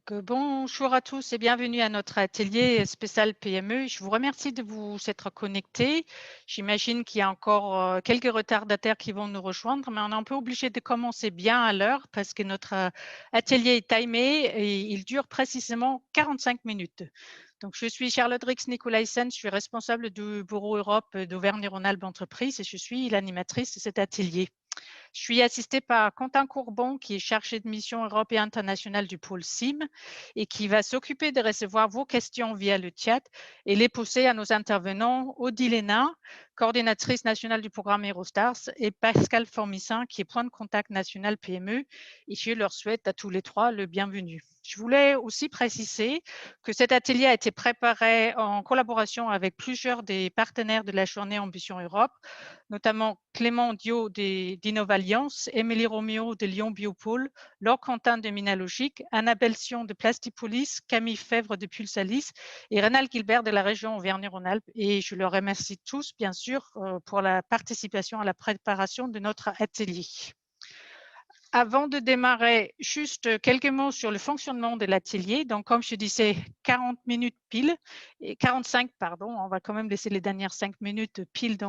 Bonjour à tous et bienvenue à notre atelier spécial PME. Je vous remercie de vous être connectés. J'imagine qu'il y a encore quelques retardataires qui vont nous rejoindre, mais on est un peu obligé de commencer bien à l'heure parce que notre atelier est timé et il dure précisément 45 minutes. Donc, je suis Charlotte Rix-Nicolaisen, je suis responsable du bureau Europe d'Auvergne-Rhône-Alpes Entreprises et je suis l'animatrice de cet atelier. Je suis assistée par Quentin Courbon, qui est chargé de mission Europe et internationale du pôle CIM et qui va s'occuper de recevoir vos questions via le chat et les poser à nos intervenants, Odile Hénin, coordinatrice nationale du programme Eurostars, et Pascal Formissin, qui est point de contact national PME. Et je leur souhaite à tous les trois le bienvenu. Je voulais aussi préciser que cet atelier a été préparé en collaboration avec plusieurs des partenaires de la journée Ambition Europe, notamment Clément Dio d'Innovalliance, Émilie Roméo de Lyon Biopôle, Laure Quentin de Minalogique, Annabelle Sion de Plastipolis, Camille Fèvre de Pulsalis et Rénal Gilbert de la région Auvergne-Rhône-Alpes. Et je leur remercie tous, bien sûr, pour la participation à la préparation de notre atelier. Avant de démarrer, juste quelques mots sur le fonctionnement de l'atelier. Donc, comme je disais, 40 minutes pile, et 45, pardon, on va quand même laisser les dernières 5 minutes pile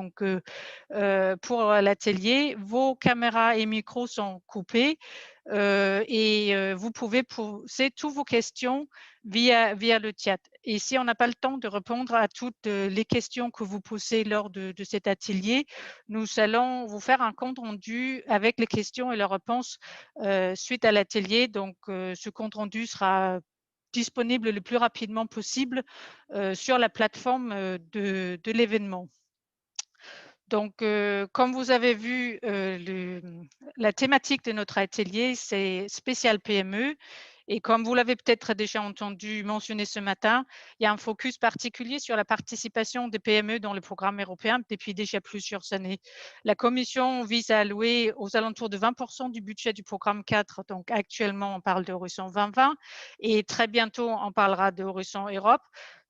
pour l'atelier. Vos caméras et micros sont coupés vous pouvez poser toutes vos questions via le chat. Et si on n'a pas le temps de répondre à toutes les questions que vous posez lors de cet atelier, nous allons vous faire un compte rendu avec les questions et leurs réponses suite à l'atelier. Donc, ce compte rendu sera disponible le plus rapidement possible sur la plateforme de l'événement. Donc, comme vous avez vu, la thématique de notre atelier, c'est spécial PME. Et comme vous l'avez peut-être déjà entendu mentionner ce matin, il y a un focus particulier sur la participation des PME dans le programme européen depuis déjà plusieurs années. La Commission vise à allouer aux alentours de 20% du budget du programme 4. Donc, actuellement, on parle d'Horizon 2020 et très bientôt, on parlera d'Horizon Europe.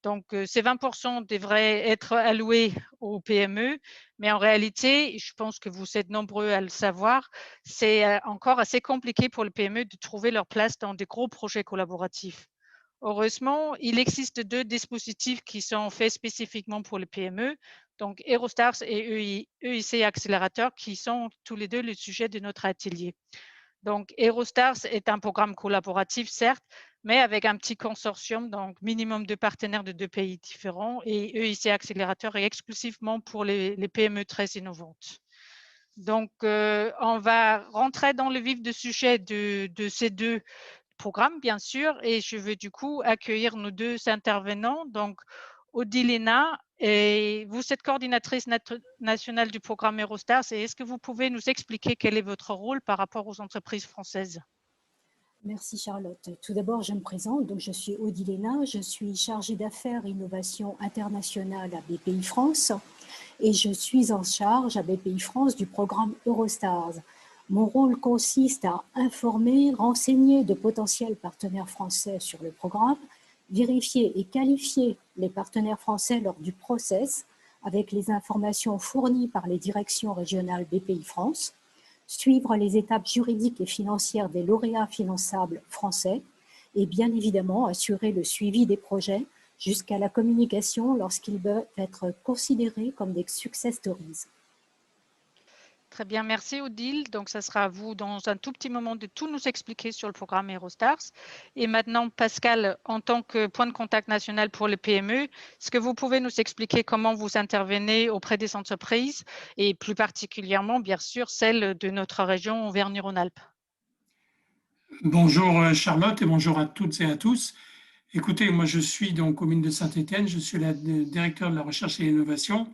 Donc, ces 20% devraient être alloués aux PME, mais en réalité, je pense que vous êtes nombreux à le savoir, c'est encore assez compliqué pour les PME de trouver leur place dans des gros projets collaboratifs. Heureusement, il existe deux dispositifs qui sont faits spécifiquement pour les PME, donc Eurostars et EIC Accélérateur, qui sont tous les deux le sujet de notre atelier. Donc, Eurostars est un programme collaboratif, certes, mais avec un petit consortium, donc minimum de partenaires de 2 pays différents. Et EIC Accélérateur est exclusivement pour les PME très innovantes. Donc, on va rentrer dans le vif du sujet de ces deux programmes, bien sûr, et je veux du coup accueillir nos deux intervenants. Donc, Odile Hénin, et vous êtes coordinatrice nationale du programme Eurostars. Et est-ce que vous pouvez nous expliquer quel est votre rôle par rapport aux entreprises françaises? Merci Charlotte. Tout d'abord, je me présente. Donc, je suis Odile Hénin, je suis chargée d'affaires innovation internationale à BPI France et je suis en charge à BPI France du programme Eurostars. Mon rôle consiste à informer, renseigner de potentiels partenaires français sur le programme, vérifier et qualifier les partenaires français lors du process avec les informations fournies par les directions régionales BPI France, suivre les étapes juridiques et financières des lauréats finançables français et bien évidemment assurer le suivi des projets jusqu'à la communication lorsqu'ils peuvent être considérés comme des success stories. Très bien, merci Odile. Donc, ça sera à vous dans un tout petit moment de tout nous expliquer sur le programme Eurostars. Et maintenant, Pascal, en tant que point de contact national pour les PME, est-ce que vous pouvez nous expliquer comment vous intervenez auprès des entreprises et plus particulièrement, bien sûr, celles de notre région Auvergne-Rhône-Alpes? Bonjour Charlotte et bonjour à toutes et à tous. Écoutez, moi je suis donc aux mines de Saint-Étienne, je suis le directeur de la recherche et l'innovation.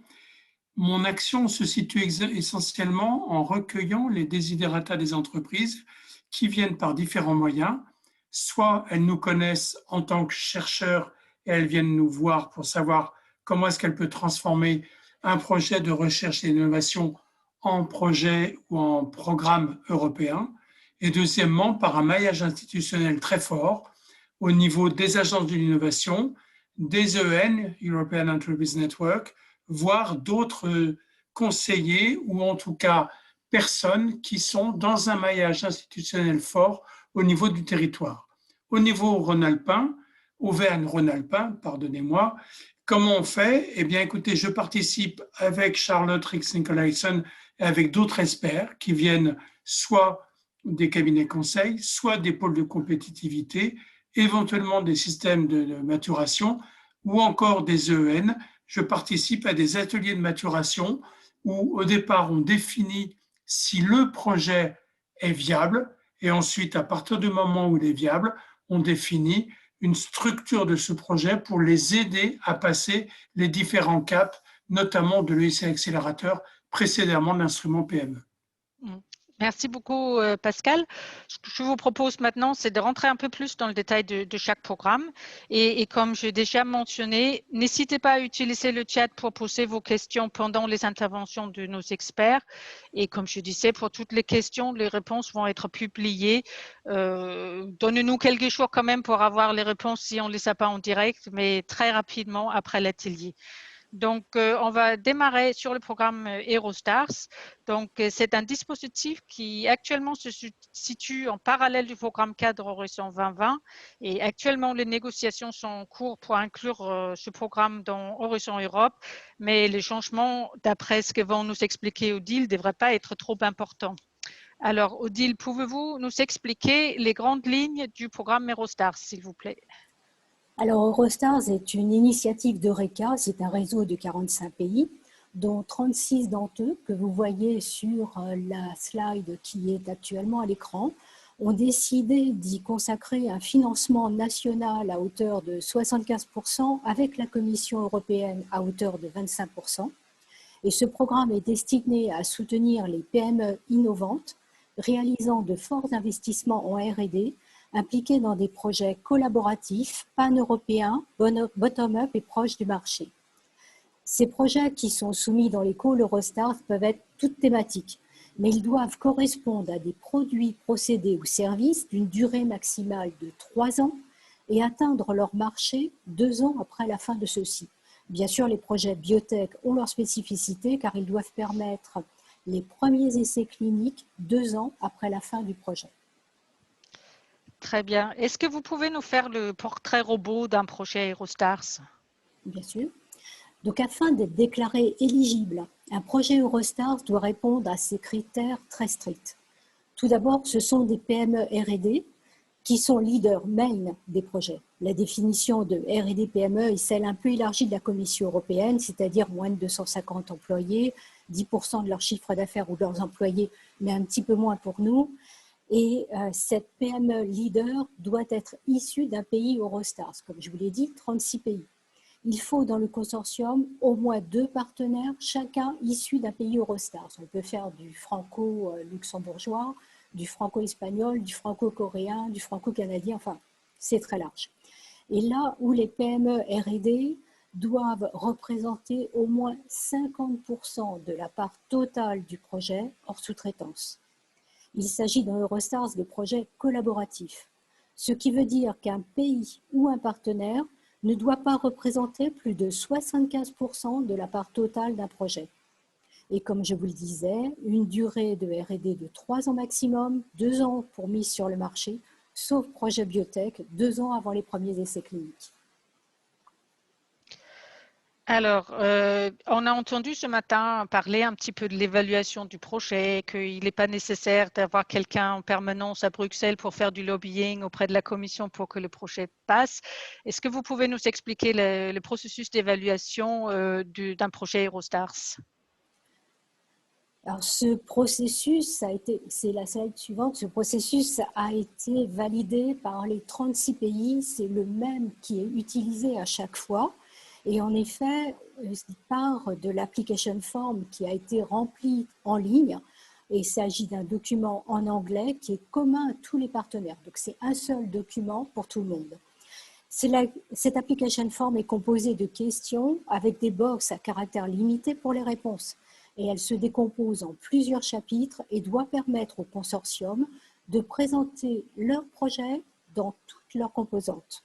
Mon action se situe essentiellement en recueillant les desiderata des entreprises qui viennent par différents moyens. Soit elles nous connaissent en tant que chercheurs et elles viennent nous voir pour savoir comment est-ce qu'elles peuvent transformer un projet de recherche et d'innovation en projet ou en programme européen. Et deuxièmement, par un maillage institutionnel très fort au niveau des agences de l'innovation, des EN, European Entreprise Network, voire d'autres conseillers ou en tout cas personnes qui sont dans un maillage institutionnel fort au niveau du territoire. au niveau rhône-alpin, Auvergne-Rhône-Alpin, pardonnez-moi. Comment on fait? Eh bien, écoutez, je participe avec Charlotte Rix-Nicolayson et avec d'autres experts qui viennent soit des cabinets conseils, soit des pôles de compétitivité, éventuellement des systèmes de maturation ou encore des EN. Je participe à des ateliers de maturation où au départ on définit si le projet est viable et ensuite à partir du moment où il est viable, on définit une structure de ce projet pour les aider à passer les différents caps, notamment de l'EIC Accélérateur, précédemment de l'instrument PME. Merci beaucoup, Pascal. Ce que je vous propose maintenant, c'est de rentrer un peu plus dans le détail de chaque programme. Et comme j'ai déjà mentionné, n'hésitez pas à utiliser le chat pour poser vos questions pendant les interventions de nos experts. Et comme je disais, pour toutes les questions, les réponses vont être publiées. Donnez-nous quelques jours quand même pour avoir les réponses si on ne les a pas en direct, mais très rapidement après l'atelier. Donc, on va démarrer sur le programme Eurostars. Donc, c'est un dispositif qui actuellement se situe en parallèle du programme cadre Horizon 2020. Et actuellement, les négociations sont en cours pour inclure ce programme dans Horizon Europe. Mais les changements, d'après ce que vont nous expliquer Odile, ne devraient pas être trop importants. Alors, Odile, pouvez-vous nous expliquer les grandes lignes du programme Eurostars, s'il vous plaît? Alors, Eurostars est une initiative d'Eureka, c'est un réseau de 45 pays, dont 36 d'entre eux, que vous voyez sur la slide qui est actuellement à l'écran, ont décidé d'y consacrer un financement national à hauteur de 75% avec la Commission européenne à hauteur de 25%. Et ce programme est destiné à soutenir les PME innovantes, réalisant de forts investissements en R&D, impliqués dans des projets collaboratifs, pan-européens, bottom-up et proches du marché. Ces projets qui sont soumis dans les calls Eurostars peuvent être toutes thématiques, mais ils doivent correspondre à des produits, procédés ou services d'une durée maximale de 3 ans et atteindre leur marché 2 ans après la fin de ceux-ci. Bien sûr, les projets biotech ont leur spécificité car ils doivent permettre les premiers essais cliniques 2 ans après la fin du projet. Très bien. Est-ce que vous pouvez nous faire le portrait robot d'un projet Eurostars? Bien sûr. Donc, afin d'être déclaré éligible, un projet Eurostars doit répondre à ces critères très stricts. Tout d'abord, ce sont des PME R&D qui sont leaders main des projets. La définition de R&D PME est celle un peu élargie de la Commission européenne, c'est-à-dire moins de 250 employés, 10% de leur chiffre d'affaires ou de leurs employés, mais un petit peu moins pour nous. Et cette PME leader doit être issue d'un pays Eurostars, comme je vous l'ai dit, 36 pays. Il faut dans le consortium au moins 2 partenaires, chacun issu d'un pays Eurostars. On peut faire du franco-luxembourgeois, du franco-espagnol, du franco-coréen, du franco-canadien, enfin, c'est très large. Et là où les PME R&D doivent représenter au moins 50% de la part totale du projet hors sous-traitance. Il s'agit dans Eurostars de projets collaboratifs, ce qui veut dire qu'un pays ou un partenaire ne doit pas représenter plus de 75% de la part totale d'un projet. Et comme je vous le disais, une durée de R&D de 3 ans maximum, 2 ans pour mise sur le marché, sauf projet biotech, 2 ans avant les premiers essais cliniques. Alors, on a entendu ce matin parler un petit peu de l'évaluation du projet, qu'il n'est pas nécessaire d'avoir quelqu'un en permanence à Bruxelles pour faire du lobbying auprès de la Commission pour que le projet passe. Est-ce que vous pouvez nous expliquer le processus d'évaluation d'un projet Eurostars? Alors, ce processus c'est la slide suivante, ce processus a été validé par les 36 pays, c'est le même qui est utilisé à chaque fois. Et en effet, il part de l'application form qui a été remplie en ligne et il s'agit d'un document en anglais qui est commun à tous les partenaires. Donc, c'est un seul document pour tout le monde. Cette application form est composée de questions avec des boxes à caractère limité pour les réponses. Et elle se décompose en plusieurs chapitres et doit permettre au consortium de présenter leur projet dans toutes leurs composantes.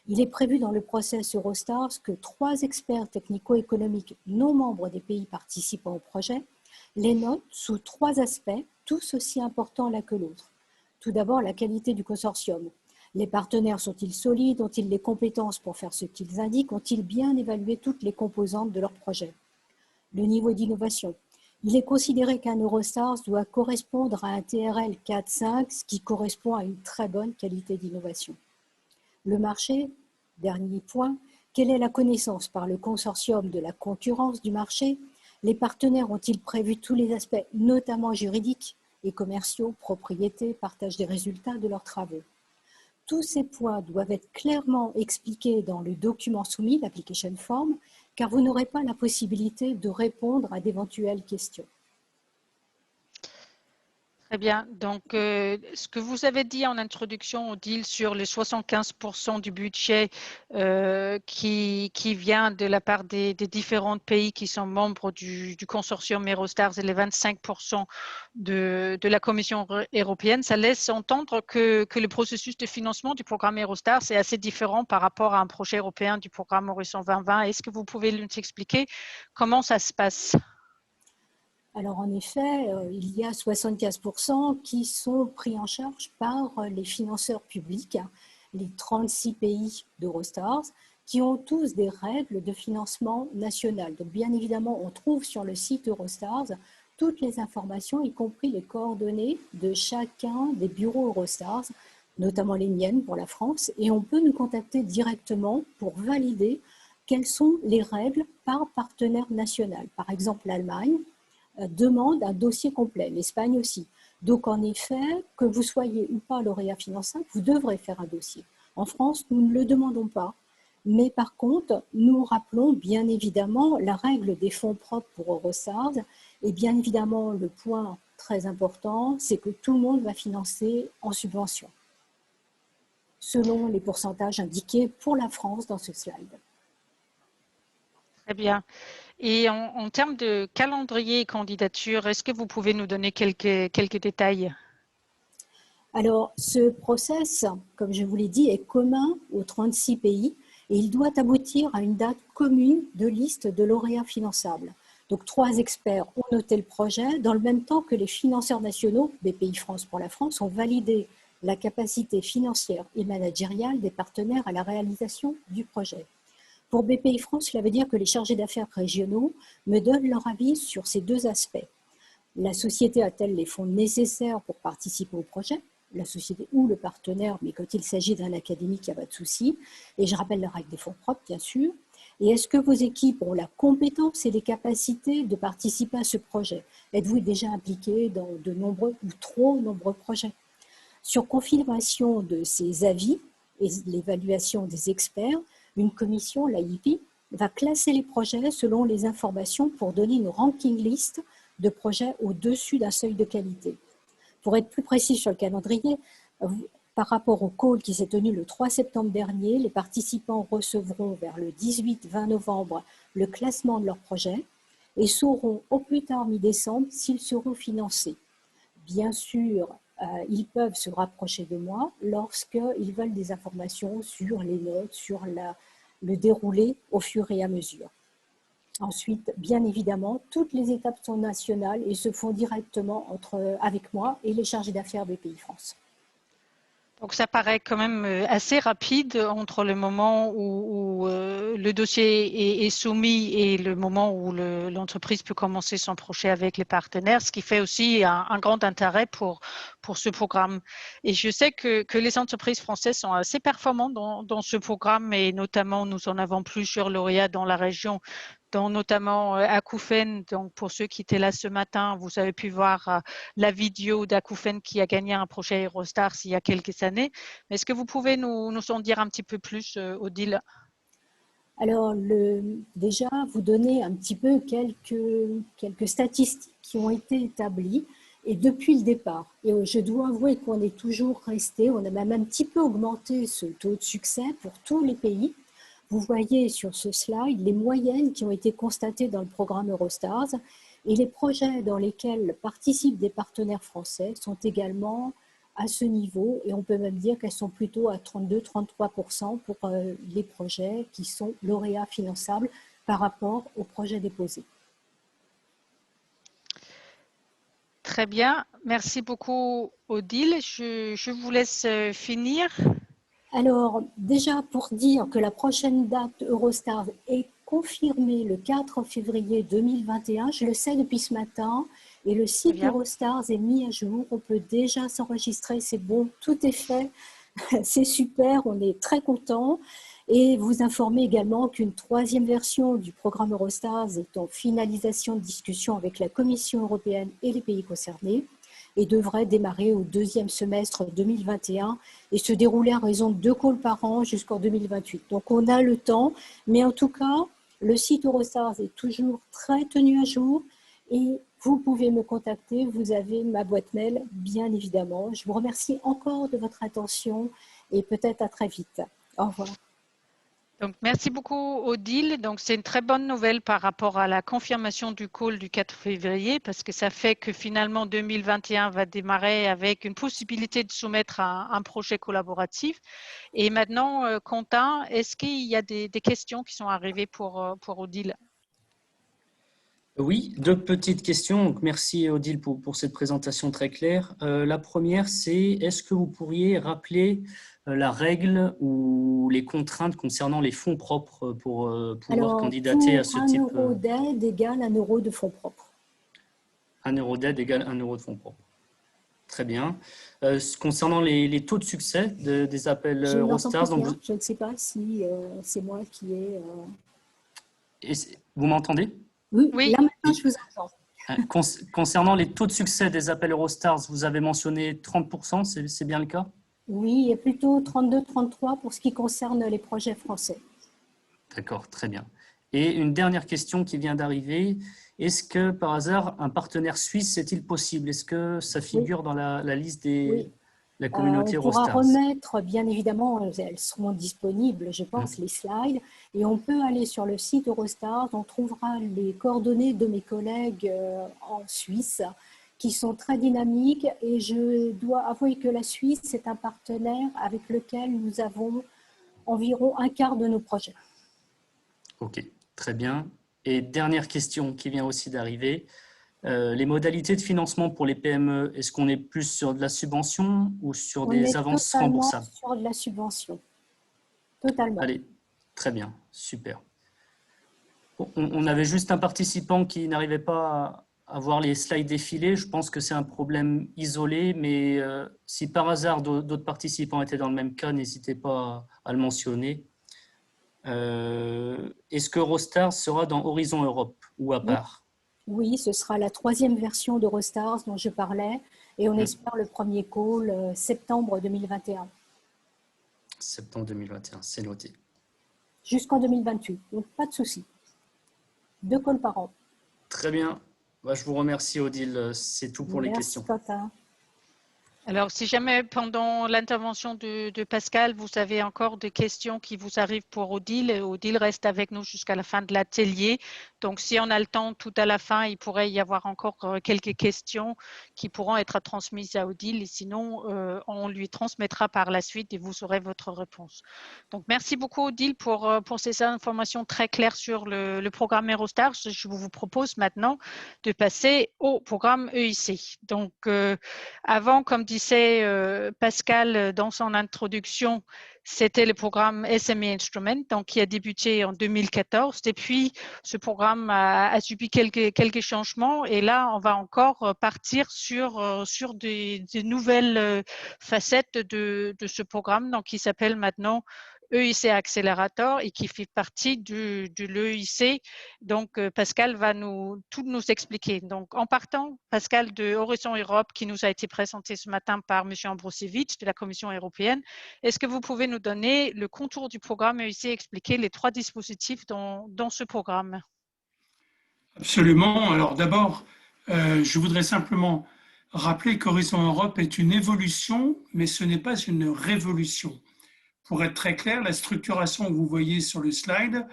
Il est prévu dans le process Eurostars que 3 experts technico-économiques non membres des pays participant au projet les notent sous 3 aspects, tous aussi importants l'un que l'autre. Tout d'abord, la qualité du consortium. Les partenaires sont-ils solides? Ont-ils les compétences pour faire ce qu'ils indiquent? Ont-ils bien évalué toutes les composantes de leur projet? Le niveau d'innovation. Il est considéré qu'un Eurostars doit correspondre à un TRL 4-5, ce qui correspond à une très bonne qualité d'innovation. Le marché, dernier point, quelle est la connaissance par le consortium de la concurrence du marché? Les partenaires ont-ils prévu tous les aspects, notamment juridiques et commerciaux, propriété, partage des résultats de leurs travaux? Tous ces points doivent être clairement expliqués dans le document soumis, l'application form, car vous n'aurez pas la possibilité de répondre à d'éventuelles questions. Très bien. Donc, ce que vous avez dit en introduction, Odile, sur les 75% du budget qui vient de la part des différents pays qui sont membres du consortium Eurostars et les 25% de la Commission européenne, ça laisse entendre que le processus de financement du programme Eurostars est assez différent par rapport à un projet européen du programme Horizon 2020. Est-ce que vous pouvez nous expliquer comment ça se passe? Alors en effet, il y a 75% qui sont pris en charge par les financeurs publics, les 36 pays d'Eurostars, qui ont tous des règles de financement national. Donc bien évidemment, on trouve sur le site Eurostars toutes les informations, y compris les coordonnées de chacun des bureaux Eurostars, notamment les miennes pour la France, et on peut nous contacter directement pour valider quelles sont les règles par partenaire national. Par exemple, l'Allemagne demande un dossier complet, l'Espagne aussi. Donc en effet, que vous soyez ou pas lauréat finançable, vous devrez faire un dossier. En France, nous ne le demandons pas, mais par contre, nous rappelons bien évidemment la règle des fonds propres pour Eurostars, et bien évidemment le point très important, c'est que tout le monde va financer en subvention, selon les pourcentages indiqués pour la France dans ce slide. Très bien. Et en termes de calendrier et candidature, est-ce que vous pouvez nous donner quelques détails? Alors, ce process, comme je vous l'ai dit, est commun aux 36 pays et il doit aboutir à une date commune de liste de lauréats finançables. Donc, 3 experts ont noté le projet, dans le même temps que les financeurs nationaux, BPI France pour la France, ont validé la capacité financière et managériale des partenaires à la réalisation du projet. Pour BPI France, cela veut dire que les chargés d'affaires régionaux me donnent leur avis sur ces 2 aspects. La société a-t-elle les fonds nécessaires pour participer au projet? La société ou le partenaire, mais quand il s'agit d'un académique, il n'y a pas de souci. Et je rappelle la règle des fonds propres, bien sûr. Et est-ce que vos équipes ont la compétence et les capacités de participer à ce projet? Êtes-vous déjà impliqué dans de nombreux ou trop nombreux projets? Sur confirmation de ces avis et l'évaluation des experts, une commission, l'AIP, va classer les projets selon les informations pour donner une ranking list de projets au-dessus d'un seuil de qualité. Pour être plus précis sur le calendrier, par rapport au call qui s'est tenu le 3 septembre dernier, les participants recevront vers le 18-20 novembre le classement de leur projet et sauront au plus tard mi-décembre s'ils seront financés. Bien sûr, ils peuvent se rapprocher de moi lorsqu'ils veulent des informations sur les notes, sur le déroulé au fur et à mesure. Ensuite, bien évidemment, toutes les étapes sont nationales et se font directement avec moi et les chargés d'affaires BPI France. Donc, ça paraît quand même assez rapide entre le moment où le dossier est soumis et le moment où l'entreprise peut commencer son projet avec les partenaires, ce qui fait aussi un grand intérêt pour ce programme. Et je sais que les entreprises françaises sont assez performantes dans ce programme et notamment, nous en avons plusieurs lauréats dans la région, dont notamment Acoufen. Donc, pour ceux qui étaient là ce matin, vous avez pu voir la vidéo d'Acoufen qui a gagné un projet Eurostars il y a quelques années. Est-ce que vous pouvez nous en dire un petit peu plus, Odile? Alors, déjà, vous donner un petit peu quelques statistiques qui ont été établies et depuis le départ. Et je dois avouer qu'on est toujours resté, on a même un petit peu augmenté ce taux de succès pour tous les pays. Vous voyez sur ce slide les moyennes qui ont été constatées dans le programme Eurostars et les projets dans lesquels participent des partenaires français sont également à ce niveau et on peut même dire qu'elles sont plutôt à 32-33% pour les projets qui sont lauréats finançables par rapport aux projets déposés. Très bien, merci beaucoup Odile. Je vous laisse finir. Alors, déjà pour dire que la prochaine date Eurostars est confirmée le 4 février 2021, je le sais depuis ce matin, et le Très site bien. Eurostars est mis à jour. On peut déjà s'enregistrer, c'est bon, tout est fait, c'est super, on est très contents. Et vous informer également qu'une troisième version du programme Eurostars est en finalisation de discussion avec la Commission européenne et les pays concernés et devrait démarrer au deuxième semestre 2021 et se dérouler à raison de 2 calls par an jusqu'en 2028. Donc on a le temps, mais en tout cas, le site Eurostars est toujours très tenu à jour et vous pouvez me contacter, vous avez ma boîte mail, bien évidemment. Je vous remercie encore de votre attention et peut-être à très vite. Au revoir. Donc, merci beaucoup, Odile. Donc, c'est une très bonne nouvelle par rapport à la confirmation du call du 4 février, parce que ça fait que finalement 2021 va démarrer avec une possibilité de soumettre un projet collaboratif. Et maintenant, Quentin, est-ce qu'il y a des questions qui sont arrivées pour Odile? Oui, deux petites questions. Donc, merci Odile pour cette présentation très claire. La première, c'est est-ce que vous pourriez rappeler la règle ou les contraintes concernant les fonds propres pour pouvoir Alors, candidater à pour ce 1 type euro d'aide égale 1 euro de fonds propres. 1 euro d'aide égale 1 euro de fonds propres. Très bien. Concernant les taux de succès des appels Je n'entends Eurostars, plus donc rien. Je ne sais pas si c'est moi qui ai… vous m'entendez? Oui, Oui. là maintenant je vous entends. Concernant les taux de succès des appels Eurostars, vous avez mentionné 30%, c'est bien le cas? Oui, et plutôt 32-33 pour ce qui concerne les projets français. D'accord, très bien. Et une dernière question qui vient d'arriver. Est-ce que par hasard, un partenaire suisse est-il possible? Est-ce que ça figure dans la liste de la On communauté pourra Eurostars? remettre, bien évidemment, elles seront disponibles, je pense, les slides. Et on peut aller sur le site Eurostars, on trouvera les coordonnées de mes collègues en Suisse qui sont très dynamiques. Et je dois avouer que la Suisse est un partenaire avec lequel nous avons environ un quart de nos projets. Ok, très bien. Et dernière question qui vient aussi d'arriver. Les modalités de financement pour les PME, est-ce qu'on est plus sur de la subvention ou sur des avances remboursables? On est totalement sur de la subvention. Totalement. Allez, très bien, super. On avait juste un participant qui n'arrivait pas à voir les slides défiler. Je pense que c'est un problème isolé, mais si par hasard d'autres participants étaient dans le même cas, n'hésitez pas à le mentionner. Est-ce que Eurostars sera dans Horizon Europe ou à part? Oui, ce sera la troisième version d'Eurostars dont je parlais et on espère le premier call septembre 2021. Septembre 2021, c'est noté. Jusqu'en 2028, donc pas de souci. 2 calls par an. Très bien. Je vous remercie Odile, c'est tout pour les questions. Merci Quentin. Alors, si jamais pendant l'intervention de Pascal, vous avez encore des questions qui vous arrivent pour Odile, Odile reste avec nous jusqu'à la fin de l'atelier. Donc, si on a le temps tout à la fin, il pourrait y avoir encore quelques questions qui pourront être transmises à Odile. Et sinon, on lui transmettra par la suite et vous aurez votre réponse. Donc, merci beaucoup Odile pour ces informations très claires sur le programme Eurostars. Je vous propose maintenant de passer au programme EIC. Donc, avant, comme disait Pascal dans son introduction, c'était le programme SME Instrument, donc qui a débuté en 2014. Et puis, ce programme a subi quelques changements. Et là, on va encore partir sur des nouvelles facettes de ce programme, donc qui s'appelle maintenant EIC Accelerator et qui fait partie de l'EIC. Donc, Pascal va tout nous expliquer. Donc, en partant, Pascal, de Horizon Europe, qui nous a été présenté ce matin par M. Ambrosevich de la Commission européenne, est-ce que vous pouvez nous donner le contour du programme EIC et expliquer les 3 dispositifs dans ce programme? Absolument. Alors d'abord, je voudrais simplement rappeler qu'Horizon Europe est une évolution, mais ce n'est pas une révolution. Pour être très clair, la structuration que vous voyez sur le slide,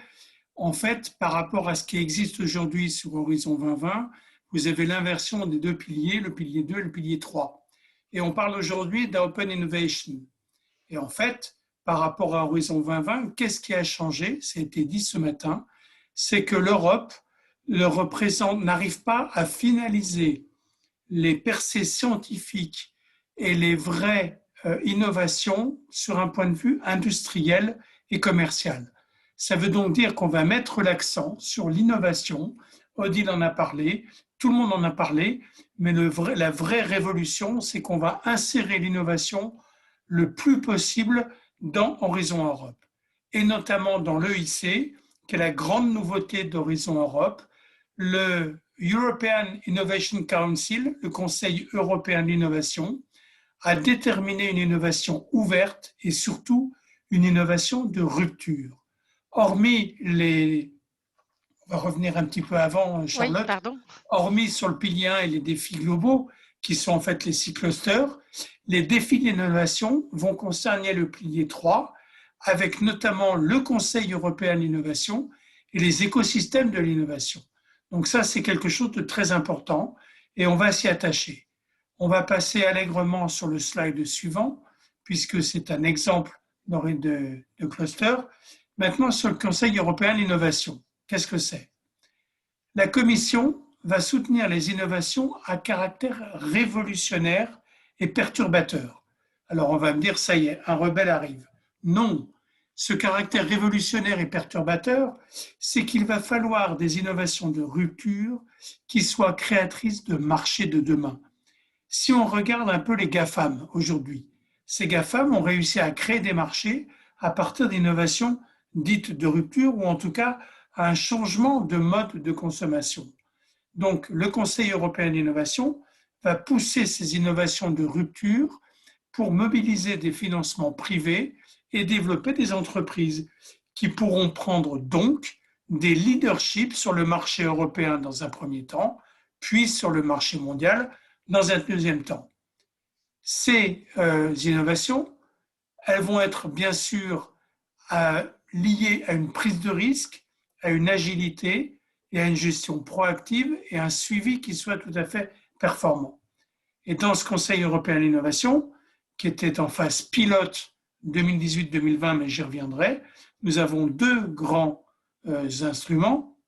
en fait, par rapport à ce qui existe aujourd'hui sur Horizon 2020, vous avez l'inversion des 2 piliers, le pilier 2 et le pilier 3. Et on parle aujourd'hui d'Open Innovation. Et en fait, par rapport à Horizon 2020, qu'est-ce qui a changé? Ça a été dit ce matin, c'est que l'Europe n'arrive pas à finaliser les percées scientifiques et les vraies innovation sur un point de vue industriel et commercial. Ça veut donc dire qu'on va mettre l'accent sur l'innovation. Odile en a parlé, tout le monde en a parlé, mais la vraie révolution, c'est qu'on va insérer l'innovation le plus possible dans Horizon Europe, et notamment dans l'EIC, qui est la grande nouveauté d'Horizon Europe, le European Innovation Council, le Conseil européen de l'innovation, a déterminé une innovation ouverte et surtout une innovation de rupture. Hormis on va revenir un petit peu avant, Charlotte, Oui, pardon. Hormis sur le pilier 1 et les défis globaux, qui sont en fait les 6 clusters, les défis d'innovation vont concerner le pilier 3, avec notamment le Conseil européen de l'innovation et les écosystèmes de l'innovation. Donc ça, c'est quelque chose de très important et on va s'y attacher. On va passer allègrement sur le slide suivant, puisque c'est un exemple de cluster. Maintenant, sur le Conseil européen de l'innovation, qu'est-ce que c'est? La Commission va soutenir les innovations à caractère révolutionnaire et perturbateur. Alors on va me dire, ça y est, un rebelle arrive. Non, ce caractère révolutionnaire et perturbateur, c'est qu'il va falloir des innovations de rupture qui soient créatrices de marchés de demain. Si on regarde un peu les GAFAM aujourd'hui, ces GAFAM ont réussi à créer des marchés à partir d'innovations dites de rupture ou en tout cas à un changement de mode de consommation. Donc, le Conseil européen d'innovation va pousser ces innovations de rupture pour mobiliser des financements privés et développer des entreprises qui pourront prendre donc des leaderships sur le marché européen dans un premier temps, puis sur le marché mondial dans un deuxième temps. Ces innovations, elles vont être bien sûr liées à une prise de risque, à une agilité et à une gestion proactive et un suivi qui soit tout à fait performant. Et dans ce Conseil européen de l'innovation, qui était en phase pilote 2018-2020, mais j'y reviendrai, nous avons deux grands instruments.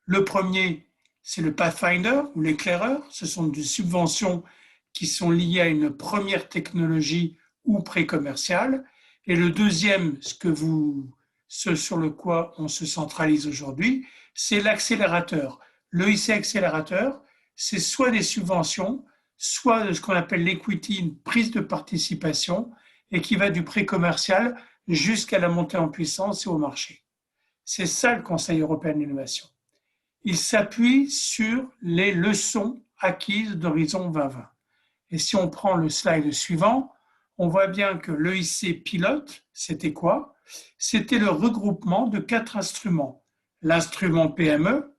Le premier, c'est le Pathfinder ou l'éclaireur. Ce sont des subventions qui sont liées à une première technologie ou pré-commerciale. Et le deuxième, ce sur le quoi on se centralise aujourd'hui, c'est l'accélérateur. L'EIC accélérateur, c'est soit des subventions, soit ce qu'on appelle l'equity, une prise de participation, et qui va du pré-commercial jusqu'à la montée en puissance et au marché. C'est ça le Conseil européen de l'innovation. Il s'appuie sur les leçons acquises d'Horizon 2020. Et si on prend le slide suivant, on voit bien que l'EIC pilote, c'était quoi? C'était le regroupement de 4 instruments. L'instrument PME,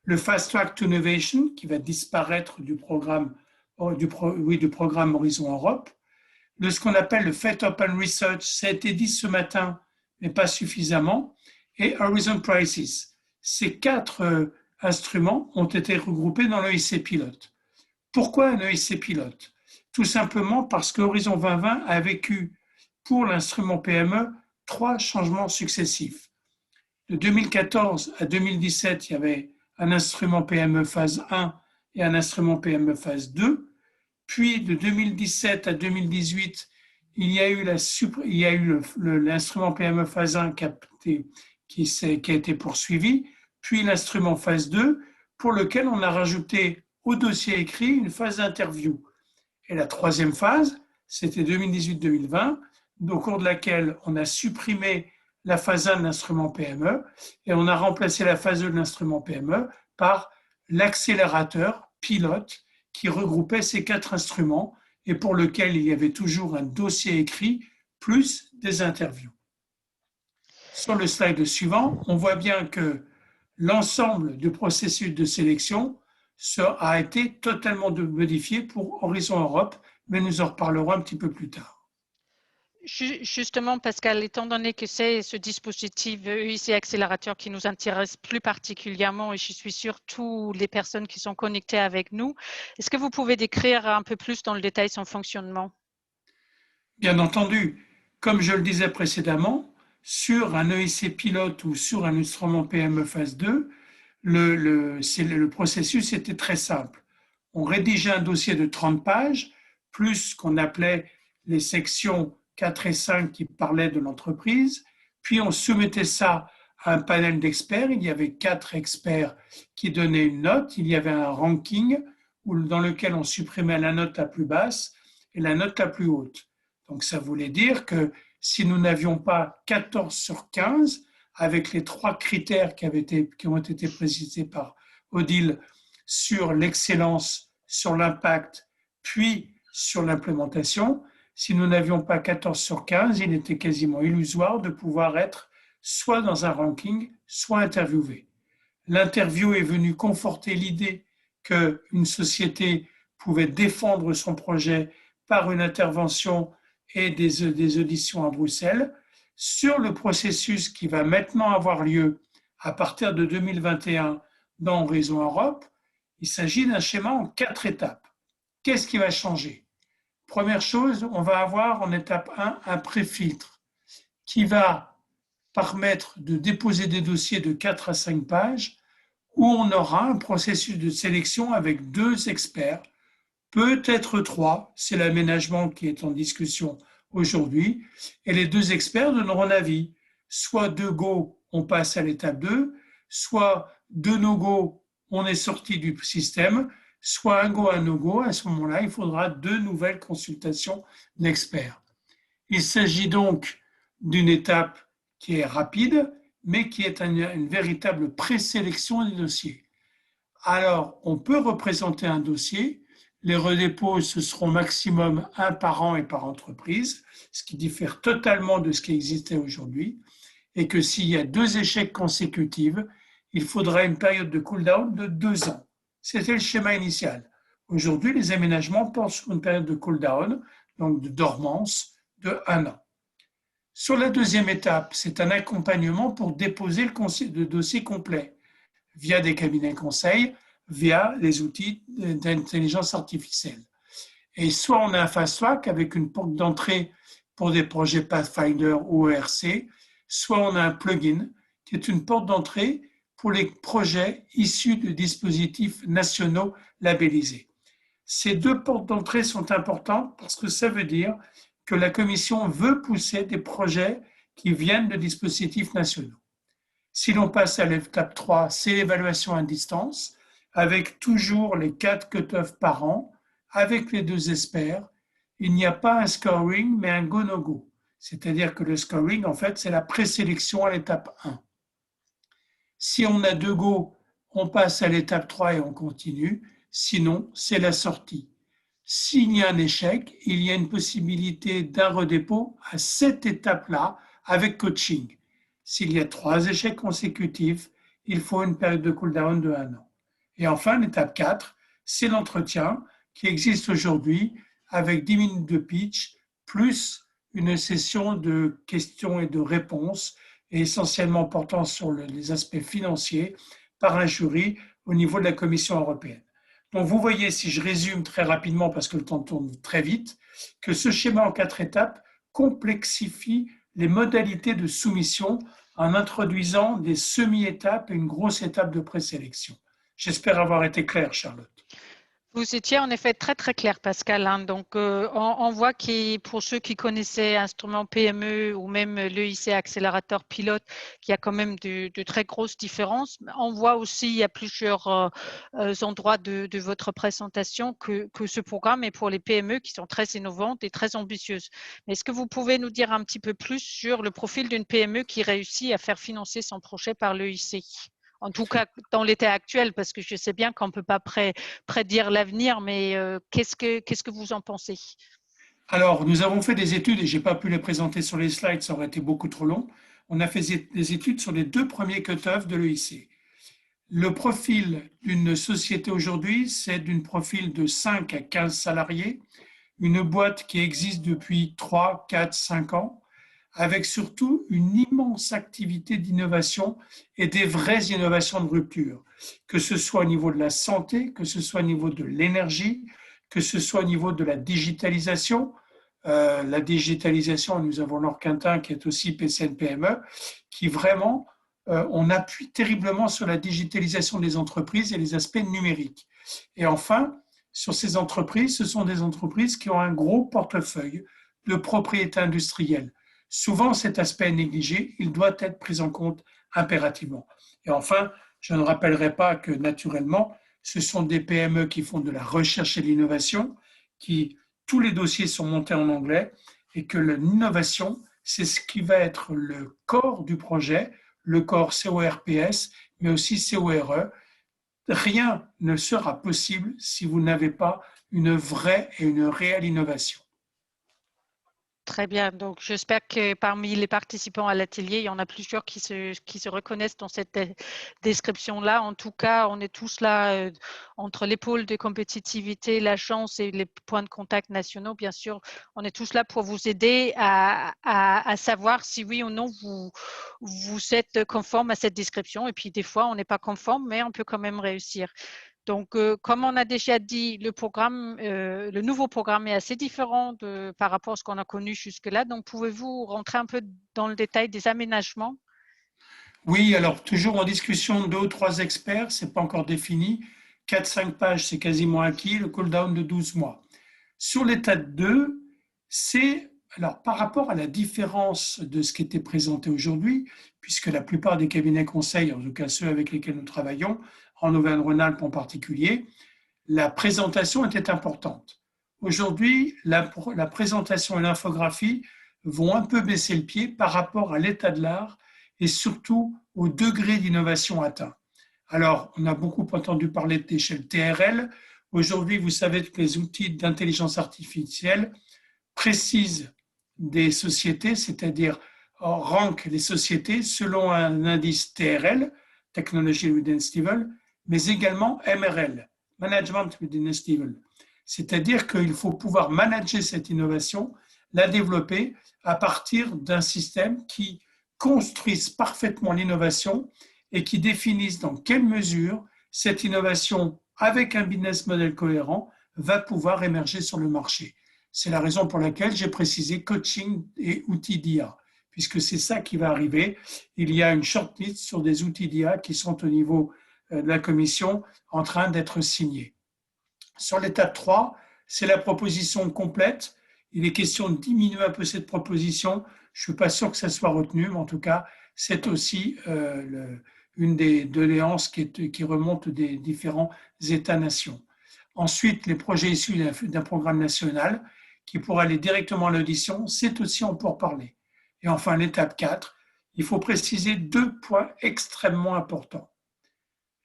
le Fast Track to Innovation, qui va disparaître du programme Horizon Europe, ce qu'on appelle le FET Open Research, ça a été dit ce matin, mais pas suffisamment, et Horizon Prices. Ces 4 instruments ont été regroupés dans l'EIC pilote. Pourquoi un EIC pilote? Tout simplement parce que Horizon 2020 a vécu pour l'instrument PME 3 changements successifs. De 2014 à 2017, il y avait un instrument PME phase 1 et un instrument PME phase 2. Puis de 2017 à 2018, il y a eu l'instrument PME phase 1 qui a été poursuivi, puis l'instrument phase 2 pour lequel on a rajouté au dossier écrit une phase d'interview. Et la 3e phase, c'était 2018-2020, au cours de laquelle on a supprimé la phase 1 de l'instrument PME et on a remplacé la phase 2 de l'instrument PME par l'accélérateur pilote qui regroupait ces 4 instruments et pour lequel il y avait toujours un dossier écrit plus des interviews. Sur le slide suivant, on voit bien que l'ensemble du processus de sélection a été totalement modifié pour Horizon Europe, mais nous en reparlerons un petit peu plus tard. Justement, Pascal, étant donné que c'est ce dispositif EIC accélérateur qui nous intéresse plus particulièrement, et je suis sûre toutes les personnes qui sont connectées avec nous, est-ce que vous pouvez décrire un peu plus dans le détail son fonctionnement? Bien entendu, comme je le disais précédemment, sur un EIC pilote ou sur un instrument PME phase 2, le processus était très simple. On rédigeait un dossier de 30 pages, plus ce qu'on appelait les sections 4 et 5 qui parlaient de l'entreprise, puis on soumettait ça à un panel d'experts. Il y avait 4 experts qui donnaient une note, il y avait un ranking dans lequel on supprimait la note la plus basse et la note la plus haute. Donc ça voulait dire que si nous n'avions pas 14 sur 15, avec les 3 critères qui ont été précisés par Odile sur l'excellence, sur l'impact, puis sur l'implémentation, si nous n'avions pas 14 sur 15, il était quasiment illusoire de pouvoir être soit dans un ranking, soit interviewé. L'interview est venue conforter l'idée qu'une société pouvait défendre son projet par une intervention et des auditions à Bruxelles sur le processus qui va maintenant avoir lieu à partir de 2021 dans Horizon Europe. Il s'agit d'un schéma en 4 étapes. Qu'est-ce qui va changer? Première chose, on va avoir en étape 1 un préfiltre qui va permettre de déposer des dossiers de 4 à 5 pages où on aura un processus de sélection avec 2 experts, peut-être 3, c'est l'aménagement qui est en discussion aujourd'hui, et les 2 experts donneront l'avis. Soit 2 go, on passe à l'étape 2, soit 2 no-go, on est sorti du système, soit un go, un no-go. À ce moment-là, il faudra 2 nouvelles consultations d'experts. Il s'agit donc d'une étape qui est rapide, mais qui est une véritable présélection des dossiers. Alors, on peut représenter un dossier. Les redépôts, ce seront maximum 1 par an et par entreprise, ce qui diffère totalement de ce qui existait aujourd'hui, et que s'il y a 2 échecs consécutifs, il faudra une période de cool-down de 2 ans. C'était le schéma initial. Aujourd'hui, les aménagements portent sur une période de cool-down, donc de dormance, de 1 an. Sur la deuxième étape, c'est un accompagnement pour déposer le dossier complet via des cabinets conseils, via les outils d'intelligence artificielle. Et soit on a un fast-track avec une porte d'entrée pour des projets Pathfinder ou ERC, soit on a un plugin qui est une porte d'entrée pour les projets issus de dispositifs nationaux labellisés. Ces 2 portes d'entrée sont importantes parce que ça veut dire que la Commission veut pousser des projets qui viennent de dispositifs nationaux. Si l'on passe à l'étape 3, c'est l'évaluation à distance, avec toujours les 4 cut-offs par an, avec les 2 experts. Il n'y a pas un scoring, mais un go-no-go. C'est-à-dire que le scoring, en fait, c'est la présélection à l'étape 1. Si on a 2 go, on passe à l'étape 3 et on continue. Sinon, c'est la sortie. S'il y a un échec, il y a une possibilité d'un redépôt à cette étape-là avec coaching. S'il y a 3 échecs consécutifs, il faut une période de cool-down de 1 an. Et enfin, l'étape 4, c'est l'entretien qui existe aujourd'hui avec 10 minutes de pitch, plus une session de questions et de réponses, et essentiellement portant sur les aspects financiers par un jury au niveau de la Commission européenne. Donc vous voyez, si je résume très rapidement, parce que le temps tourne très vite, que ce schéma en 4 étapes complexifie les modalités de soumission en introduisant des semi-étapes et une grosse étape de présélection. J'espère avoir été clair, Charlotte. Vous étiez en effet très très clair, Pascal. Hein. Donc, on voit que pour ceux qui connaissaient instruments PME ou même l'EIC accélérateur pilote, qu'il y a quand même de très grosses différences. On voit aussi, il y a plusieurs endroits de votre présentation que ce programme est pour les PME qui sont très innovantes et très ambitieuses. Mais est-ce que vous pouvez nous dire un petit peu plus sur le profil d'une PME qui réussit à faire financer son projet par l'EIC ? En tout cas, dans l'état actuel, parce que je sais bien qu'on ne peut pas prédire l'avenir, mais qu'est-ce que vous en pensez? Alors, nous avons fait des études, et je n'ai pas pu les présenter sur les slides, ça aurait été beaucoup trop long. On a fait des études sur les 2 premiers cut-offs de l'EIC. Le profil d'une société aujourd'hui, c'est d'un profil de 5 à 15 salariés, une boîte qui existe depuis 3, 4, 5 ans, avec surtout une immense activité d'innovation et des vraies innovations de rupture, que ce soit au niveau de la santé, que ce soit au niveau de l'énergie, que ce soit au niveau de la digitalisation. La digitalisation, nous avons Laure Quintin qui est aussi PCN-PME, qui vraiment, on appuie terriblement sur la digitalisation des entreprises et les aspects numériques. Et enfin, sur ces entreprises, ce sont des entreprises qui ont un gros portefeuille de propriété industrielle. Souvent, cet aspect est négligé, il doit être pris en compte impérativement. Et enfin, je ne rappellerai pas que naturellement, ce sont des PME qui font de la recherche et de l'innovation, tous les dossiers sont montés en anglais et que l'innovation, c'est ce qui va être le corps du projet, le corps CORPS, mais aussi CORE. Rien ne sera possible si vous n'avez pas une vraie et une réelle innovation. Très bien. Donc, j'espère que parmi les participants à l'atelier, il y en a plusieurs qui se reconnaissent dans cette description-là. En tout cas, on est tous là entre les pôles de compétitivité, l'agence et les points de contact nationaux. Bien sûr, on est tous là pour vous aider à savoir si oui ou non vous êtes conforme à cette description. Et puis, des fois, on n'est pas conforme, mais on peut quand même réussir. Donc, comme on a déjà dit, le nouveau programme est assez différent par rapport à ce qu'on a connu jusque-là. Donc, pouvez-vous rentrer un peu dans le détail des aménagements? Oui, alors toujours en discussion, 2 ou 3 experts, ce n'est pas encore défini. 4-5 pages, c'est quasiment acquis, le cool-down de 12 mois. Sur l'étape 2, alors par rapport à la différence de ce qui était présenté aujourd'hui, puisque la plupart des cabinets conseils, en tout cas ceux avec lesquels nous travaillons, en Auvergne-Rhône-Alpes en particulier, la présentation était importante. Aujourd'hui, la présentation et l'infographie vont un peu baisser le pied par rapport à l'état de l'art et surtout au degré d'innovation atteint. Alors, on a beaucoup entendu parler d'échelle TRL. Aujourd'hui, vous savez que les outils d'intelligence artificielle précisent des sociétés, c'est-à-dire rankent les sociétés selon un indice TRL, Technology Readiness Level, mais également MRL, Management Readiness Level. C'est-à-dire qu'il faut pouvoir manager cette innovation, la développer à partir d'un système qui construise parfaitement l'innovation et qui définisse dans quelle mesure cette innovation, avec un business model cohérent, va pouvoir émerger sur le marché. C'est la raison pour laquelle j'ai précisé coaching et outils d'IA, puisque c'est ça qui va arriver. Il y a une shortlist sur des outils d'IA qui sont au niveau de la commission en train d'être signés. Sur l'étape 3, c'est la proposition complète. Il est question de diminuer un peu cette proposition. Je ne suis pas sûr que ça soit retenu, mais en tout cas, c'est aussi une des doléances qui remonte des différents États-nations. Ensuite, les projets issus d'un programme national qui pourraient aller directement à l'audition, c'est aussi en pourparlers. Et enfin, l'étape 4, il faut préciser 2 points extrêmement importants.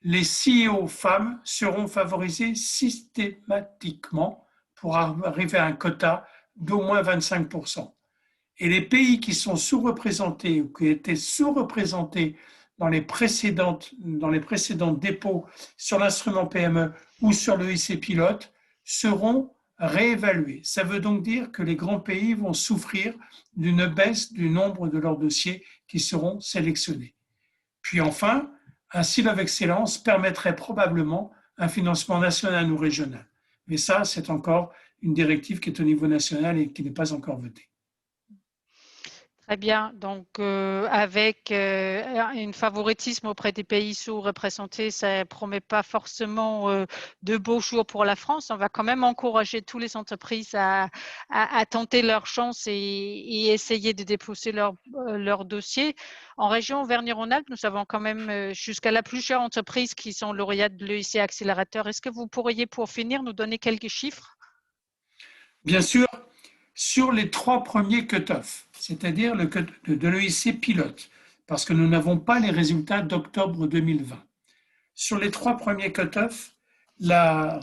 Les CEO femmes seront favorisées systématiquement pour arriver à un quota d'au moins 25%. Et les pays qui sont sous-représentés ou qui étaient sous-représentés dans les précédents dépôts sur l'instrument PME ou sur le IC pilote seront réévalués. Ça veut donc dire que les grands pays vont souffrir d'une baisse du nombre de leurs dossiers qui seront sélectionnés. Puis enfin, un silo of excellence permettrait probablement un financement national ou régional. Mais ça, c'est encore une directive qui est au niveau national et qui n'est pas encore votée. Très bien. Donc, avec un favoritisme auprès des pays sous-représentés, ça ne promet pas forcément de beaux jours pour la France. On va quand même encourager toutes les entreprises à tenter leur chance et essayer de déposer leur dossier. En région Auvergne-Rhône-Alpes, nous avons quand même jusqu'à là plusieurs entreprises qui sont lauréates de l'EIC Accélérateur. Est-ce que vous pourriez, pour finir, nous donner quelques chiffres? Bien sûr. Sur les 3 premiers cut-offs, c'est-à-dire de l'EIC pilote, parce que nous n'avons pas les résultats d'octobre 2020. Sur les 3 premiers cut-offs, la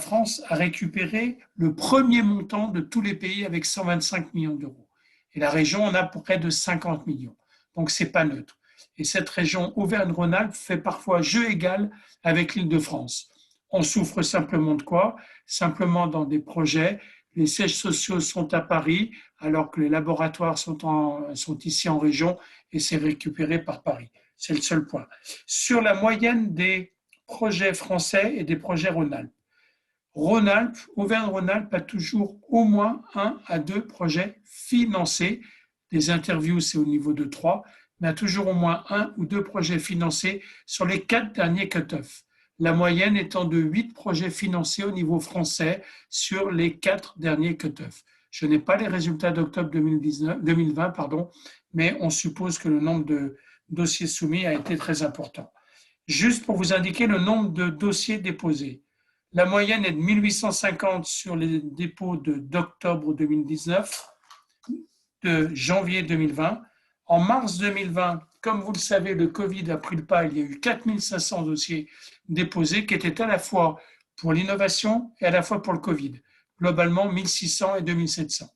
France a récupéré le premier montant de tous les pays avec 125 millions d'euros. Et la région en a pour près de 50 millions. Donc, ce n'est pas neutre. Et cette région Auvergne-Rhône-Alpes fait parfois jeu égal avec l'Île-de-France. On souffre simplement de quoi? Simplement dans des projets. Les sièges sociaux sont à Paris, alors que les laboratoires sont ici en région et c'est récupéré par Paris. C'est le seul point. Sur la moyenne des projets français et des projets Rhône-Alpes, Auvergne-Rhône-Alpes a toujours au moins 1 à 2 projets financés. Les interviews, c'est au niveau de 3, mais a toujours au moins 1 ou 2 projets financés sur les 4 derniers cut-offs. La moyenne étant de 8 projets financés au niveau français sur les 4 derniers cut-offs. Je n'ai pas les résultats d'octobre 2020, pardon, mais on suppose que le nombre de dossiers soumis a été très important. Juste pour vous indiquer le nombre de dossiers déposés. La moyenne est de 1850 sur les dépôts d'octobre 2019, de janvier 2020. En mars 2020, comme vous le savez, le Covid a pris le pas, il y a eu 4500 dossiers déposés qui étaient à la fois pour l'innovation et à la fois pour le Covid. Globalement, 1600 et 2700.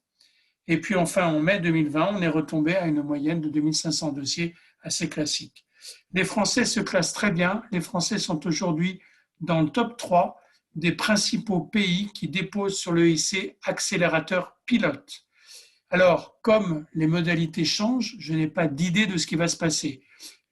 Et puis enfin, en mai 2020, on est retombé à une moyenne de 2500 dossiers assez classique. Les Français se classent très bien. Les Français sont aujourd'hui dans le top 3 des principaux pays qui déposent sur l'EIC accélérateur pilote. Alors, comme les modalités changent, je n'ai pas d'idée de ce qui va se passer.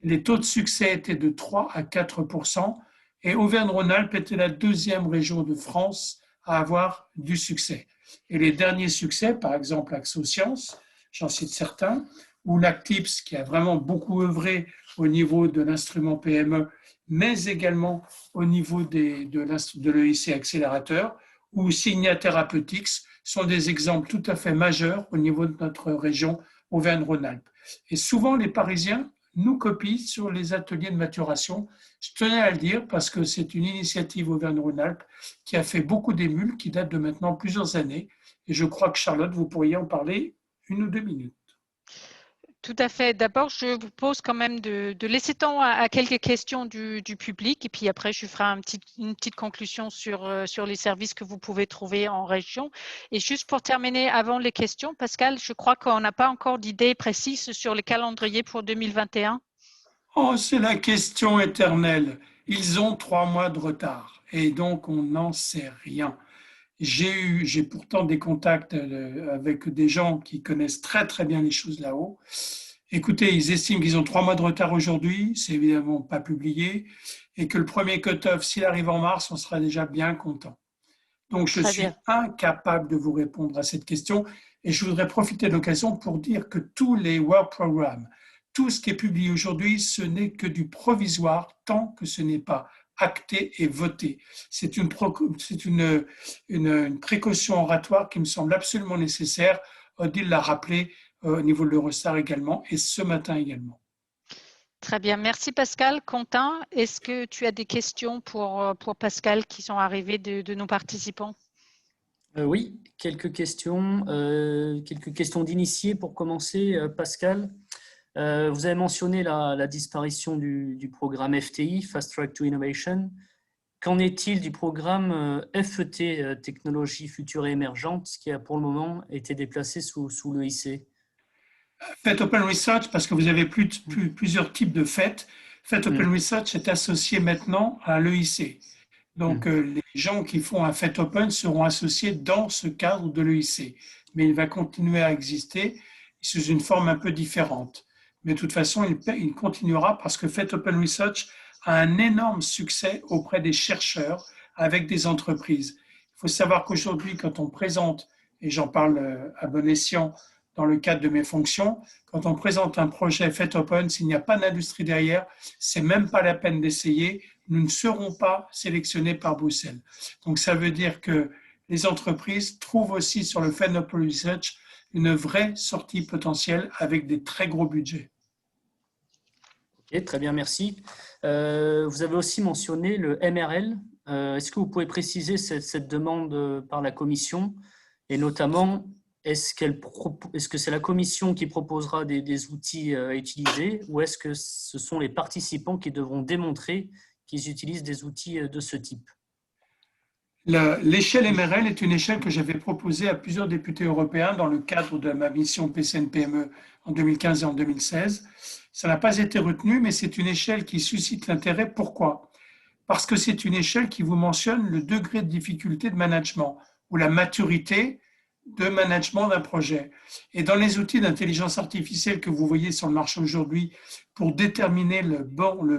Les taux de succès étaient de 3 à 4% et Auvergne-Rhône-Alpes était la deuxième région de France à avoir du succès. Et les derniers succès, par exemple Axosciences, j'en cite certains, ou l'Actips qui a vraiment beaucoup œuvré au niveau de l'instrument PME, mais également au niveau de l'EIC accélérateur, ou Signia Therapeutics, sont des exemples tout à fait majeurs au niveau de notre région Auvergne-Rhône-Alpes. Et souvent, les Parisiens nous copient sur les ateliers de maturation. Je tenais à le dire parce que c'est une initiative Auvergne-Rhône-Alpes qui a fait beaucoup d'émules, qui date de maintenant plusieurs années. Et je crois que Charlotte, vous pourriez en parler 1 ou 2 minutes. Tout à fait. D'abord, je vous pose quand même de laisser temps à quelques questions du public et puis après, je ferai une petite conclusion sur les services que vous pouvez trouver en région. Et juste pour terminer, avant les questions, Pascal, je crois qu'on n'a pas encore d'idée précise sur le calendrier pour 2021. Oh, c'est la question éternelle. Ils ont 3 mois de retard et donc on n'en sait rien. J'ai pourtant des contacts avec des gens qui connaissent très très bien les choses là-haut. Écoutez, ils estiment qu'ils ont 3 mois de retard aujourd'hui, c'est évidemment pas publié, et que le premier cut-off, s'il arrive en mars, on sera déjà bien content. Donc je suis incapable de vous répondre à cette question et je voudrais profiter de l'occasion pour dire que tous les work programs, tout ce qui est publié aujourd'hui, ce n'est que du provisoire tant que ce n'est pas acté et voté. C'est une précaution oratoire qui me semble absolument nécessaire. Odile l'a rappelé au niveau de l'Eurostar également et ce matin également. Très bien, merci Pascal. Quentin, est-ce que tu as des questions pour Pascal qui sont arrivées de nos participants? Oui, quelques questions d'initiés pour commencer. Pascal, vous avez mentionné la disparition du programme FTI, Fast Track to Innovation. Qu'en est-il du programme FET, Technologie Future et Émergente, qui a pour le moment été déplacé sous l'EIC? FET Open Research, parce que vous avez plusieurs types de FET. FET Open Research est associé maintenant à l'EIC. Donc, les gens qui font un FET Open seront associés dans ce cadre de l'EIC. Mais il va continuer à exister sous une forme un peu différente. Mais de toute façon, il continuera parce que FET Open Research a un énorme succès auprès des chercheurs avec des entreprises. Il faut savoir qu'aujourd'hui, quand on présente, et j'en parle à bon escient dans le cadre de mes fonctions, quand on présente un projet FET Open, s'il n'y a pas d'industrie derrière, c'est même pas la peine d'essayer. Nous ne serons pas sélectionnés par Bruxelles. Donc, ça veut dire que les entreprises trouvent aussi sur le FET Open Research une vraie sortie potentielle avec des très gros budgets. Ok, très bien, merci. Vous avez aussi mentionné le MRL. Est-ce que vous pouvez préciser cette demande par la Commission et notamment, est-ce que c'est la Commission qui proposera des outils à utiliser ou est-ce que ce sont les participants qui devront démontrer qu'ils utilisent des outils de ce type? L'échelle MRL est une échelle que j'avais proposée à plusieurs députés européens dans le cadre de ma mission PCN-PME en 2015 et en 2016. Ça n'a pas été retenu, mais c'est une échelle qui suscite l'intérêt. Pourquoi? Parce que c'est une échelle qui vous mentionne le degré de difficulté de management ou la maturité de management d'un projet. Et dans les outils d'intelligence artificielle que vous voyez sur le marché aujourd'hui pour déterminer le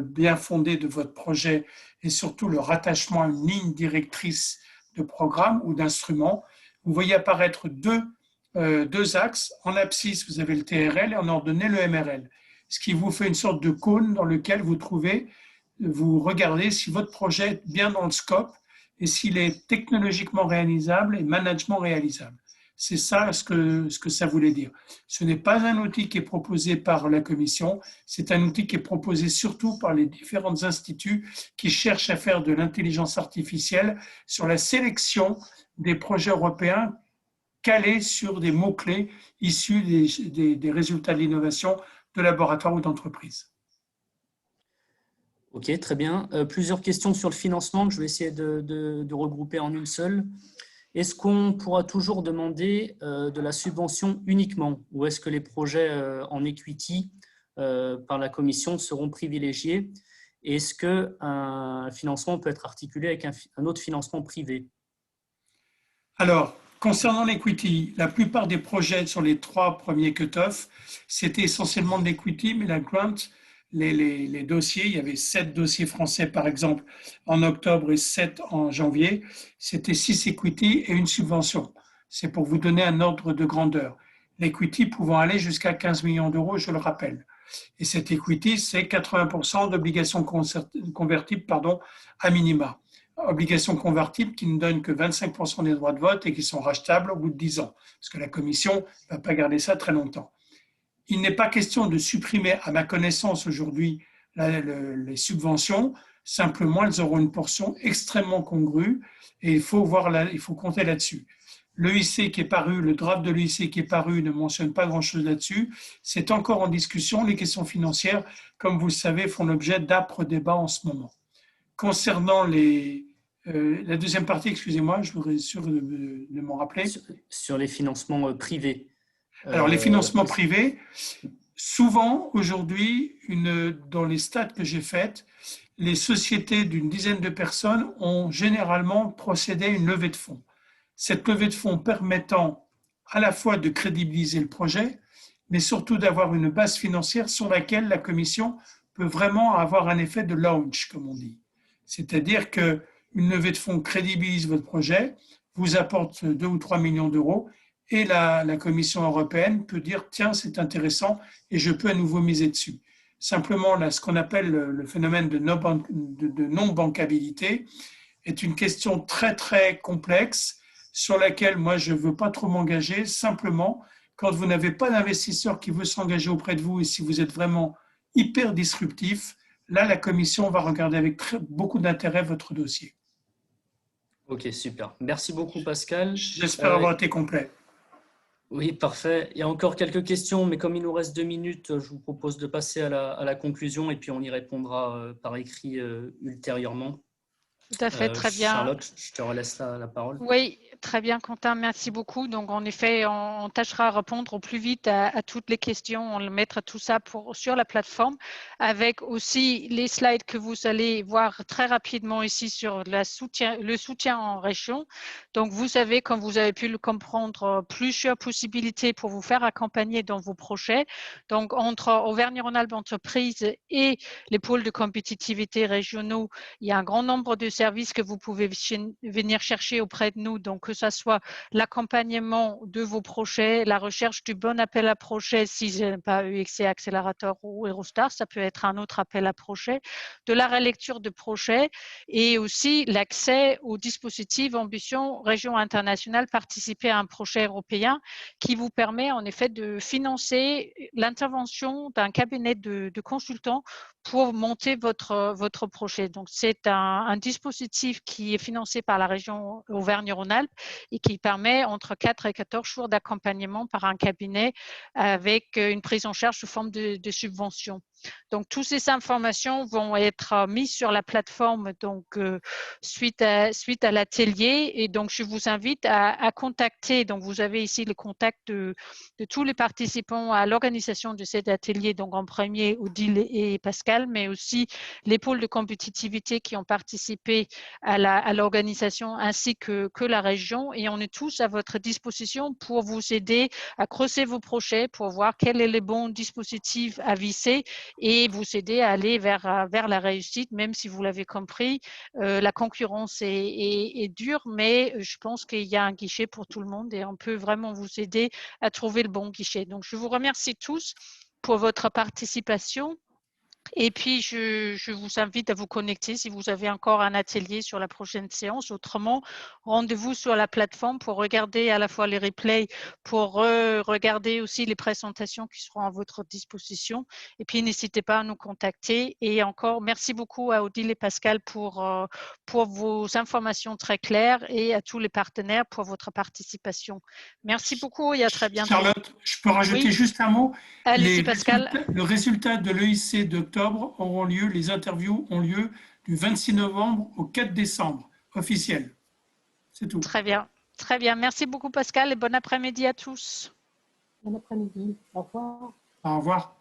bien fondé de votre projet et surtout le rattachement à une ligne directrice de programme ou d'instrument, vous voyez apparaître deux axes. En abscisse, vous avez le TRL et en ordonnée, le MRL. Ce qui vous fait une sorte de cône dans lequel vous regardez si votre projet est bien dans le scope et s'il est technologiquement réalisable et management réalisable. C'est ça ce que ça voulait dire. Ce n'est pas un outil qui est proposé par la Commission, c'est un outil qui est proposé surtout par les différents instituts qui cherchent à faire de l'intelligence artificielle sur la sélection des projets européens calés sur des mots-clés issus des résultats de l'innovation de laboratoires ou d'entreprises. Ok, très bien. Plusieurs questions sur le financement que je vais essayer de regrouper en une seule. Est-ce qu'on pourra toujours demander de la subvention uniquement ou est-ce que les projets en equity par la Commission seront privilégiés? Est-ce qu'un financement peut être articulé avec un autre financement privé? Alors, concernant l'equity, la plupart des projets sur les 3 premiers cut-off, c'était essentiellement de l'equity, mais la grant, les dossiers, il y avait 7 dossiers français par exemple en octobre et 7 en janvier, c'était 6 equity et une subvention. C'est pour vous donner un ordre de grandeur. L'equity pouvant aller jusqu'à 15 millions d'euros, je le rappelle. Et cette equity, c'est 80% d'obligations convertibles à minima. Obligations convertibles qui ne donnent que 25% des droits de vote et qui sont rachetables au bout de 10 ans, parce que la Commission ne va pas garder ça très longtemps. Il n'est pas question de supprimer, à ma connaissance aujourd'hui, les subventions. Simplement, elles auront une portion extrêmement congrue et il faut compter là-dessus. L'EIC qui est paru, le draft de l'EIC qui est paru ne mentionne pas grand-chose là-dessus. C'est encore en discussion. Les questions financières, comme vous le savez, font l'objet d'âpres débats en ce moment. Concernant la deuxième partie, excusez-moi, je voudrais être sûr de m'en rappeler. Sur les financements privés. Alors, les financements privés, souvent, aujourd'hui, dans les stats que j'ai faites, les sociétés d'une dizaine de personnes ont généralement procédé à une levée de fonds. Cette levée de fonds permettant à la fois de crédibiliser le projet, mais surtout d'avoir une base financière sur laquelle la Commission peut vraiment avoir un effet de launch, comme on dit. C'est-à-dire qu'une levée de fonds crédibilise votre projet, vous apporte 2 ou 3 millions d'euros, et la Commission européenne peut dire « tiens, c'est intéressant et je peux à nouveau miser dessus ». Simplement, là, ce qu'on appelle le phénomène de non-bancabilité est une question très, très complexe sur laquelle moi, je ne veux pas trop m'engager. Simplement, quand vous n'avez pas d'investisseur qui veut s'engager auprès de vous et si vous êtes vraiment hyper disruptif, là, la Commission va regarder avec beaucoup d'intérêt votre dossier. Ok, super. Merci beaucoup, Pascal. J'espère avoir été complet. Oui, parfait. Il y a encore quelques questions, mais comme il nous reste 2 minutes, je vous propose de passer à la conclusion et puis on y répondra par écrit ultérieurement. Tout à fait, très bien. Charlotte, je te relaisse la parole. Oui, très bien, Quentin, merci beaucoup. Donc, en effet, on tâchera à répondre au plus vite à toutes les questions. On mettra tout ça sur la plateforme avec aussi les slides que vous allez voir très rapidement ici sur le soutien en région. Donc, vous savez, comme vous avez pu le comprendre, plusieurs possibilités pour vous faire accompagner dans vos projets. Donc, entre Auvergne-Rhône-Alpes Entreprises et les pôles de compétitivité régionaux, il y a un grand nombre de services que vous pouvez venir chercher auprès de nous, donc que ce soit l'accompagnement de vos projets, la recherche du bon appel à projet, si je n'ai pas UXC Accelerator ou Eurostar, ça peut être un autre appel à projet, de la relecture de projets et aussi l'accès au dispositif Ambition Région Internationale, participer à un projet européen qui vous permet en effet de financer l'intervention d'un cabinet de consultants pour monter votre projet. Donc, c'est un dispositif qui est financé par la région Auvergne-Rhône-Alpes et qui permet entre 4 et 14 jours d'accompagnement par un cabinet avec une prise en charge sous forme de subvention. Donc, toutes ces informations vont être mises sur la plateforme donc, suite à l'atelier. Et donc, je vous invite à contacter. Donc, vous avez ici le contact de tous les participants à l'organisation de cet atelier. Donc, en premier, Odile et Pascal, mais aussi les pôles de compétitivité qui ont participé à l'organisation ainsi que la région. Et on est tous à votre disposition pour vous aider à creuser vos projets, pour voir quel est le bon dispositif à visser et vous aider à aller vers la réussite, même si vous l'avez compris, la concurrence est dure, mais je pense qu'il y a un guichet pour tout le monde et on peut vraiment vous aider à trouver le bon guichet. Donc, je vous remercie tous pour votre participation. Et puis, je vous invite à vous connecter si vous avez encore un atelier sur la prochaine séance. Autrement, rendez-vous sur la plateforme pour regarder à la fois les replays, pour regarder aussi les présentations qui seront à votre disposition. Et puis, n'hésitez pas à nous contacter. Et encore, merci beaucoup à Odile et Pascal pour vos informations très claires et à tous les partenaires pour votre participation. Merci beaucoup et à très bientôt. Charlotte, je peux rajouter Oui. juste un mot. Allez-y, Pascal. Le résultat de l'EIC d'octobre auront lieu, les interviews ont lieu du 26 novembre au 4 décembre, officiel. C'est tout. Très bien. Très bien. Merci beaucoup, Pascal, et bon après-midi à tous. Bon après-midi. Au revoir. Au revoir.